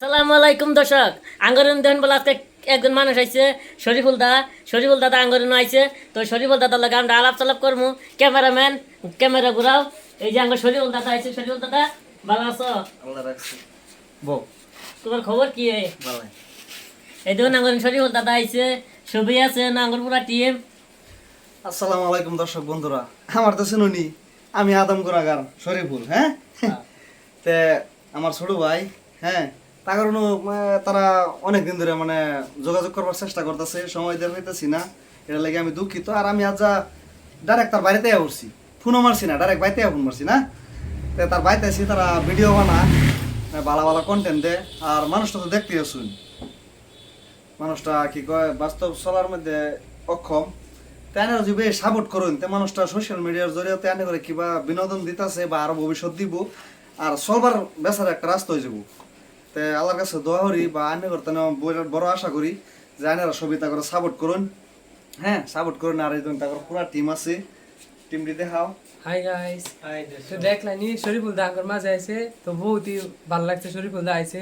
সালামু আলাইকুম দর্শক আঙ্গরন দেন বলে আজকে একজন মানুষ আইছে শরীফুল দাদা আঙ্গরন আইছে তো শরীফুল দাদার লগে আমরা আলাপ চালাপ করবো ক্যামেরাম্যান ক্যামেরা ঘুরাও এই যে আঙ্গর শরীফুল দাদা আইছে শরীফুল দাদা ভালো আছো আল্লাহ রাখছে বউ তোমার খবর কি ভালো এই দেখুন আঙ্গরন শরীফুল দাদা আইছে ছবি আছে না আঙ্গর পুরা টিম আসসালামু আলাইকুম দর্শক বন্ধুরা আমার তো শুনুনি আমি আদম গুনাগার শরীফুল হ্যাঁ তে আমার ছোট ভাই হ্যাঁ তার কারণ তারা অনেক দিন ধরে মানে যোগাযোগ করবার চেষ্টা করতেছে সময় দেওয়া হইতেছি না এটা লাগে আমি দুঃখিত আর আমি আজ ডাইরেক্ট তার বাড়িতে উঠছি ফোনও মারছি না ডাইরেক্ট বাড়িতে ফোন মারছি না তে তার বাড়িতে আছি তারা ভিডিও বানা ভালো ভালো কন্টেন্ট দেয় আর মানুষটা তো দেখতে শুন মানুষটা কি কয় বাস্তব চলার মধ্যে অক্ষম তাই যদি সাপোর্ট করুন তে মানুষটা সোশ্যাল মিডিয়ার জরিয়াতে আনে করে কিবা বিনোদন দিতেছে বা আরো ভবিষ্যৎ দিব আর চলবার বেচার একটা রাস্তা হয়ে যাব তে আল্লাহর কাছে দোয়া করি বা আনে করতে বড় আশা করি যে আইনারা সবিতা করে সাপোর্ট করুন হ্যাঁ সাপোর্ট করুন আর এই তারপর পুরো টিম আছে টিমটি দেখাও হাই গাইস তো দেখলানি শরীফুল দা আমার মাঝে আছে তো বহুতই ভালো লাগছে শরীফুল দা আছে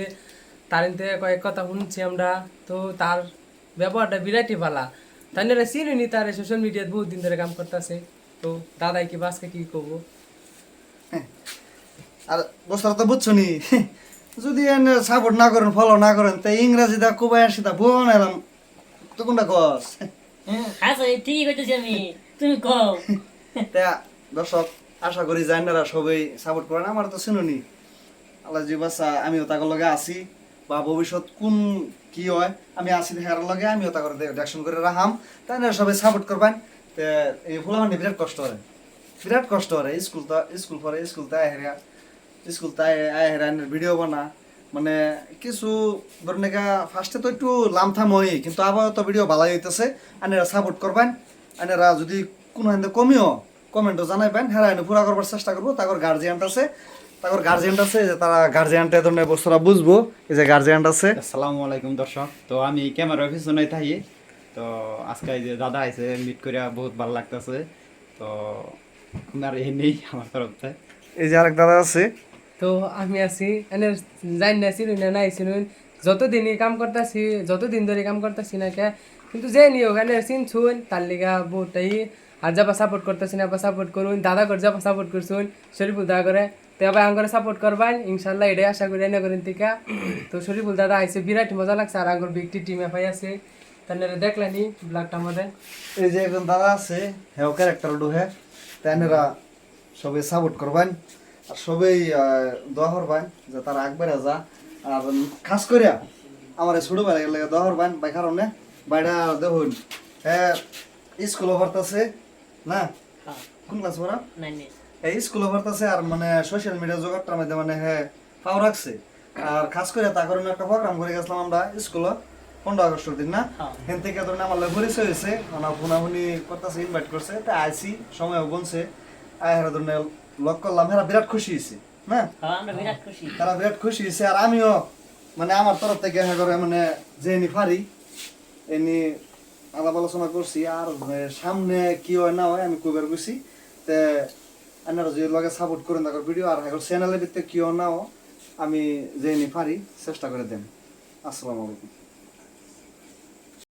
তার ইনতে কয়েক কথা শুনছি আমরা তো তার ব্যবহারটা বিরাটই ভালো তাই না চিনি তার সোশ্যাল মিডিয়াতে বহুত দিন ধরে কাম করতেছে তো দাদাই কি বাসকে কি করবো আর বছর তো বুঝছো নি যদি সাপোর্ট না করেন ফলো না করেন তাই ইংরেজি দা কুবাই আসি তা বোন এলাম তো কোনটা কস আচ্ছা ঠিকই কইতেছি আমি তুমি কও তা দর্শক আশা করি জানারা সবাই সাপোর্ট করেন আমার তো শুনুনি আল্লাহ জি বাসা আমিও তাকে লগে আছি বা ভবিষ্যৎ কোন কি হয় আমি আছি দেখার লগে আমিও তাকে দেখশন করে রাখাম তাই না সবাই সাপোর্ট করবেন এই ফুলামানি বিরাট কষ্ট হয় স্কুল পরে স্কুল তাই আহেরা ভিডিও বানা মানে কিছু ধরুন ফার্স্টে তো একটু লামথাম হয় কিন্তু আবার তো ভিডিও ভালোই হইতেছে আনেরা সাপোর্ট করবেন আনেরা যদি কোনো কমিও কমেন্টও জানাইবেন হ্যাঁ পুরা করবার চেষ্টা করবো তারপর গার্জিয়ান আছে যে তারা গার্জিয়ানটা ধরনের বস্তুরা বুঝবো এই যে গার্জিয়ান আছে। আসসালামু আলাইকুম দর্শক তো আমি ক্যামেরার পিছনে থাকি তো আজকে এই যে দাদা আইছে মিট করে বহুত ভালো লাগতেছে তো আপনার এই নেই আমার তরফ থেকে এই যে আরেক দাদা আছে তো আমি আছি এনে জানি না চিনি না নাই চিনুন যতদিনই কাম করতেছি যতদিন ধরে কাম করতেছি না কে কিন্তু যে নিও এনে চিনছুন তার লিগা বহুটাই আর যাবা সাপোর্ট করতেছি না বা সাপোর্ট করুন দাদা করে যাবা সাপোর্ট করছুন শরীফুল দা করে তো আবার আঙ্গরে সাপোর্ট করবেন ইনশাল্লাহ এটাই আশা করি এনে করেন টিকা তো শরীফুল দাদা আইসে বিরাট মজা লাগছে আর আঙ্গর বিগটি টিম এফআই আছে তাহলে দেখলেনি ব্লগটা আমাদের এই যে একজন দাদা আছে হ্যাঁ ক্যারেক্টার ডুহে তাইনেরা সবাই সাপোর্ট করবেন আর সবাই দোয়া করবেন যে তারা একবারে যা আর খাস করিয়া আমার ছোট ভাই লাগে দোয়া করবেন বাই কারণে বাইরা দেখুন হ্যাঁ স্কুলও ভরতেছে না কোন ক্লাস পড়া এই স্কুলও ভরতেছে আর মানে সোশ্যাল মিডিয়া জগৎটার মধ্যে মানে হ্যাঁ পাও রাখছে আর খাস করে তা কারণে একটা প্রোগ্রাম করে গেছিলাম আমরা স্কুলে 15 আগস্টের দিন না হেন থেকে ধরুন আমার পরিচয় হয়েছে ওনার ফোনাফুনি করতেছে ইনভাইট করছে তা আইসি সময়ও বলছে আহেরা ধরুন লক করলাম হেরা বিরাট খুশি হয়েছে না তারা বিরাট খুশি হয়েছে আর আমিও মানে আমার তরফ থেকে হ্যাঁ করে মানে যে এনি পারি এনি আলাপ আলোচনা করছি আর সামনে কি হয় না হয় আমি কইবার গেছি তে আপনারা যদি লগে সাপোর্ট করেন তারপর ভিডিও আর চ্যানেলের ভিতরে কি হয় না আমি যে এনি পারি চেষ্টা করে দেন। আসসালামু আলাইকুম।